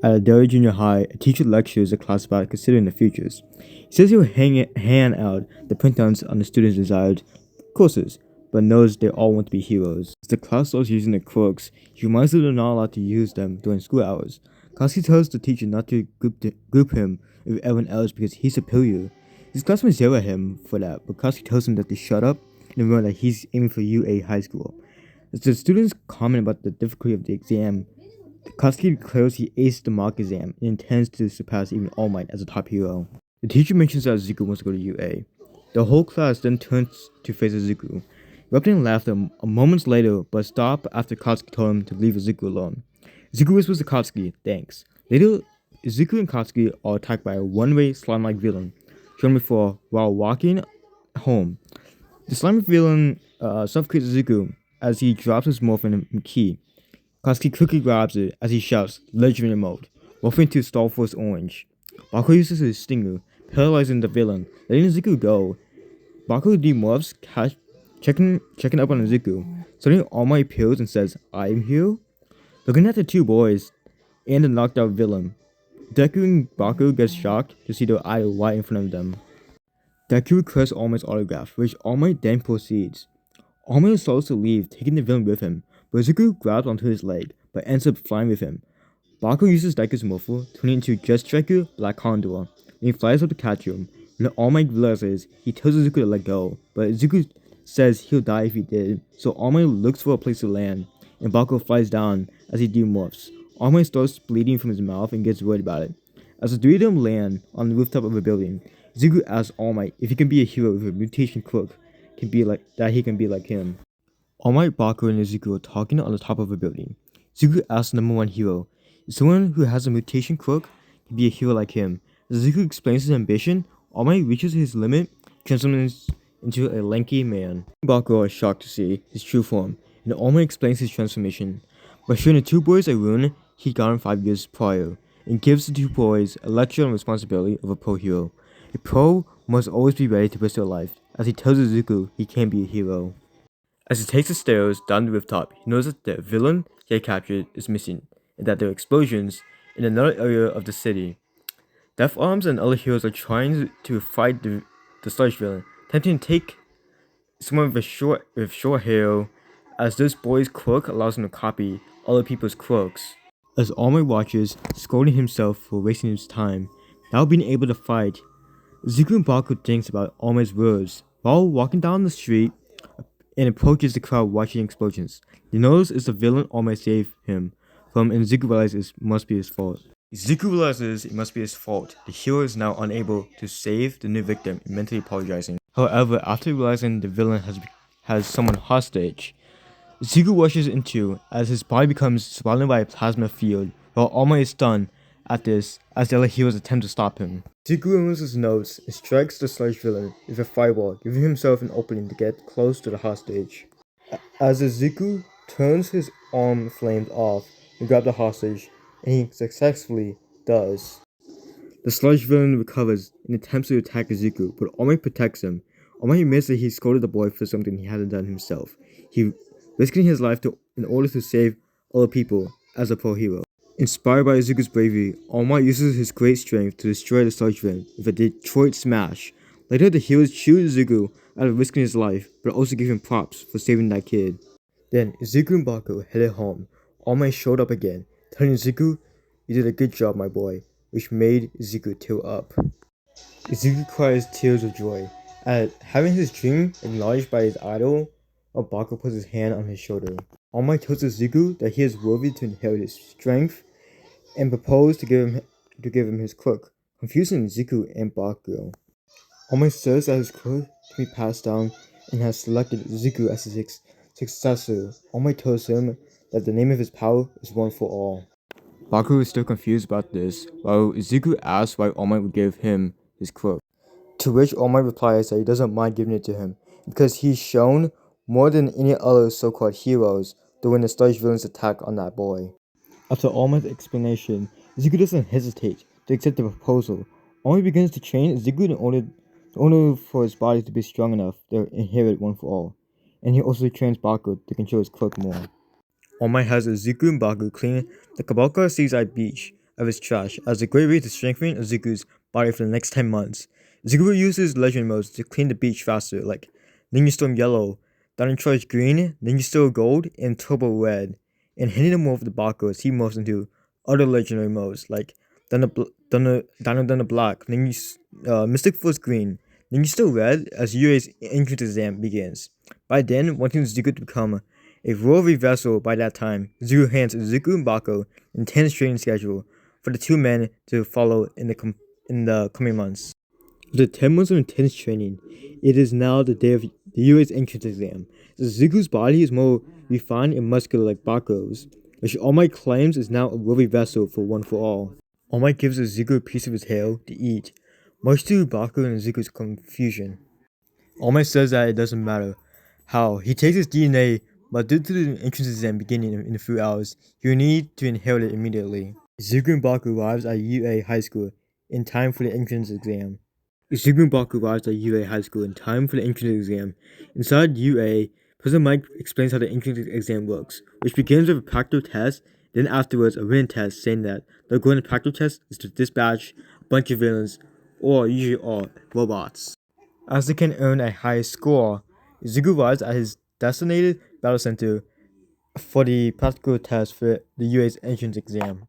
At Adele Junior High, a teacher lectures a class about considering the futures. He says he'll hand out the printouts on the students' desired courses, but knows they all want to be heroes. As the class starts using the quirks, he reminds them they're not allowed to use them during school hours. Koski tells the teacher not to group him with everyone else because he's superior. His classmates yell at him for that, but Koski tells him that to shut up and remember that he's aiming for UA high school. As the students comment about the difficulty of the exam, Koski declares he aced the mock exam and intends to surpass even All Might as a top hero. The teacher mentions that Zuko wants to go to UA. The whole class then turns to face Zuko, erupting in laughter a moment later, but stop after Koski told him to leave Zuko alone. Zuko whispers to Koski, thanks. Later, Zuko and Koski are attacked by a one-way slime-like villain, shown before while walking home. The slime villain suffocates Zuko as he drops his morphin key. Koski quickly grabs it as he shouts, Legendary Mode, morphing into Star Force Orange. Baku uses his stinger, paralyzing the villain, letting Zuko go. Baku demorphs, checking up on Zuko. Suddenly All Might appears and says, I'm here? Looking at the two boys and the knocked out villain, Deku and Baku get shocked to see their idol right in front of them. Deku requests All Might's autograph, which All Might then proceeds. All Might starts to leave, taking the villain with him, but Zuko grabs onto his leg, but ends up flying with him. Baku uses Deku's morphle, turning into Jet Striker Black Condor, and he flies up to catch him. When All Might realizes, he tells Zuko to let go, but Zuko says he'll die if he did, so All Might looks for a place to land, and Baku flies down as he demorphs. All Might starts bleeding from his mouth and gets worried about it. As the three of them land on the rooftop of a building, Zuko asks All Might if he can be a hero with a mutation quirk, he can be like him. All Might, Baku, and Zuko are talking on the top of a building. Zuko asks number one hero, if someone who has a mutation quirk can be a hero like him. As Zuko explains his ambition, All Might reaches his limit, transforms into a lanky man. Baku are shocked to see his true form, and All Might explains his transformation by showing the two boys a rune he got 5 years prior, and gives the two boys a lecture on the responsibility of a pro hero. A pro must always be ready to risk their life, as he tells Zuko he can be a hero. As he takes the stairs down the rooftop, he notices that the villain he had captured is missing, and that there are explosions in another area of the city. Death Arms and other heroes are trying to fight the sludge villain, attempting to take someone with short hair, as this boy's quirk allows him to copy other people's quirks. As All Might watches, scolding himself for wasting his time, now being able to fight, Zuko and Baku thinks about All Might's words while walking down the street and approaches the crowd watching explosions. They notice it's the villain All Might saved him from, and Zuko realizes it must be his fault. The hero is now unable to save the new victim and mentally apologizing. However, after realizing the villain has someone hostage, Zuko rushes into as his body becomes surrounded by a plasma field, while All Might is stunned at this as the other heroes attempt to stop him. Zuko removes his notes and strikes the sludge villain with a fireball, giving himself an opening to get close to the hostage. As Zuko turns his arm flamed off and grabs the hostage, and he successfully does. The sludge villain recovers and attempts to attack Zuko, but All Might protects him. All Might admits that he scolded the boy for something he hadn't done himself, risking his life in order to save other people as a pro hero. Inspired by Zuko's bravery, All Might uses his great strength to destroy the sludge villain with a Detroit smash. Later, the heroes choose Zuko out of risking his life, but also give him props for saving that kid. Then, Zuko and Baku headed home. All Might showed up again, telling Zuko, "You did a good job, my boy," which made Zuko tear up. Zuko cries tears of joy at having his dream acknowledged by his idol, while Baku puts his hand on his shoulder. All Might tells Zuko that he is worthy to inherit his strength, and proposed to give him his quirk, confusing Zuko and Baku. All Might says that his quirk can be passed down and has selected Zuko as his successor. All Might tells him that the name of his power is one for all. Baku is still confused about this, while Zuko asks why All Might would give him his quirk. To which All Might replies that he doesn't mind giving it to him, because he's shown more than any other so-called heroes during the sludge villain's attack on that boy. After All Might's explanation, Zuko doesn't hesitate to accept the proposal. All Might begins to train Zuko in order for his body to be strong enough to inherit one for all, and he also trains Baku to control his quirk more. All Might has Zuko and Baku clean the Kabalka Seaside Beach of his trash as a great way to strengthen Izuku's body for the next 10 months. Izuku uses legendary modes to clean the beach faster, like Ninja Storm Yellow, Diamond Charge Green, Ninja Storm Gold, and Turbo Red, and hitting them over the Baku as he moves into other legendary modes like Thunder Black, Mystic Force Green, Ninja Storm Red as Yui's entrance exam begins. By then, wanting Izuku to become a royal vessel by that time, Izuku hands Izuku and Baku an intense training schedule for the two men to follow in the coming months. After 10 months of intense training, it is now the day of the Yui's entrance exam. Izuku's body is more refined and muscular like Baku's, which All Might claims is now a worthy vessel for One for All. All Might gives Izuku a piece of his tail to eat, much to Baku and Izuku's confusion. All Might says that it doesn't matter how he takes his DNA, but due to the entrance exam beginning in a few hours, he will need to inherit it immediately. Izuku and Baku arrives at UA High School in time for the entrance exam. Izuku and Baku arrives at UA High School in time for the entrance exam. Inside UA, President Mike explains how the entrance exam works, which begins with a practical test, then afterwards a written test, saying that the goal in the practical test is to dispatch a bunch of villains, or usually all robots. As they can earn a high score, Izuku arrives at his designated battle center for the practical test for the UA's entrance exam.